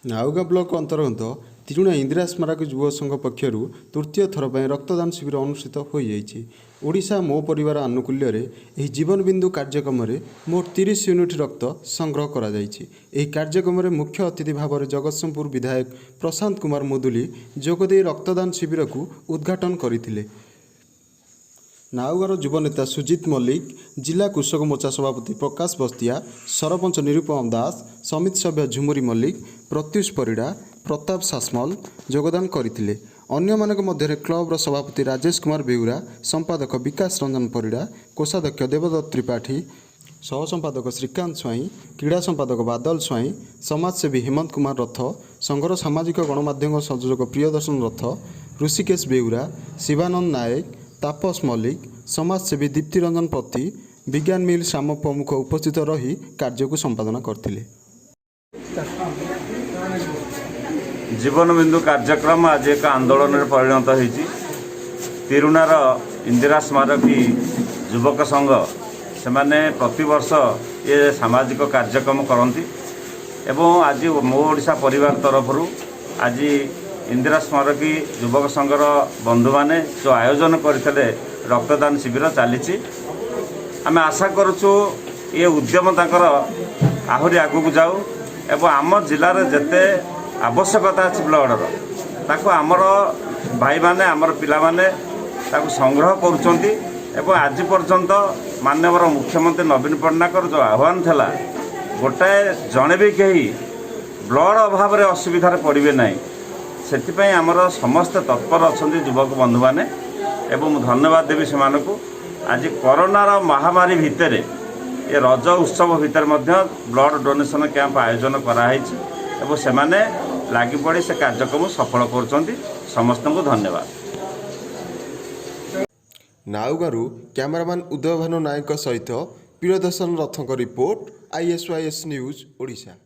नाउगा block अंतर्गत तिरुणा इंदिरा स्मारक युव संघ पक्षर तृतीय थर पर रक्तदान शिविर अनुष्ठित हो ओडिशा मो परिवार आनुकूल्य रे जीवन बिंदु कार्यक्रम में मोट 30 यूनिट रक्त संग्रह करा जायछि। एही कार्यक्रम में मुख्य अतिथि भाव में जगतसिंहपुर विधायक प्रशांत कुमार मुदुली जोगदे रक्तदान शिविर को उद्घाटन करथिले। नाउगार युव नेता सुजित मल्लिक, जिला कृषक मोर्चा सभापति प्रकाश बस्तिया, सरपंच निरुपम दास, समिति सभ्य झुमुरी मल्लिक, प्रत्युष परिड़ा, प्रताप सासमल योगदान करथिले। अन्य मानक मध्य क्लबर सभापति राजेश कुमार बेउरा, संपादक विकास रंजन परिड़ा, कोषाध्यक्ष देवदत्त त्रिपाठी, सह संपादक श्रीकांत स्वाई, क्रीड़ा संपादक बादल स्वाई, समाजसेवी हेमंत कुमार रथ, संघर सामाजिक गणमाध्यम संयोजक प्रियदर्शन रथ, ऋषिकेश बेउरा, शिवानंद नायक, तापस मल्लिक, समाजसेवी दीप्ति रंजन पति, विज्ञान मिल श्याम प्रमुख उपस्थित रही कार्य को संपादन करथिले। जीवन बिंदु कार्यक्रम आज एक आंदोलन में परिणत होती। तिरुणार इंदिरा स्मारकी युवक संघ से प्रतिवर्ष ये सामाजिक कार्यक्रम करती एवं आज मो ओडिशा परिवार तरफ आज इंदिरा स्मारकी युवक संघर बंधु माने जो आयोजन करते रक्तदान शिविर चली आम आशा करुचु ये उद्यम तांकर आहरी आगू जाऊ एवं आम जिले जेते आवश्यकता अच्छी ब्लडर ताको आमर भाई माने आमर पिला माने ताको संग्रह करुचंती एवं आज पर्यंत माननीय मुख्यमंत्री नवीन पट्टनायक जो आह्वान था गोटाए जड़े भी कहीं ब्लड अभाव में असुविधार पड़े ना से आमर समस्त तत्पर अच्छा युवक बंधु मैंने एवं धन्यवाद देवी से आज कोरोनार महामारी भितर ये रज उत्सव भितर ब्लड डोनेशन कैंप आयोजन कराई एवं से लगी पड़ी से कार्यक्रम सफल कर समस्त को धन्यवाद। नाउगारू कैमरामैन उदय भानु नायक सहित प्रियदर्शन रथों रिपोर्ट ISYS न्यूज ओडिशा।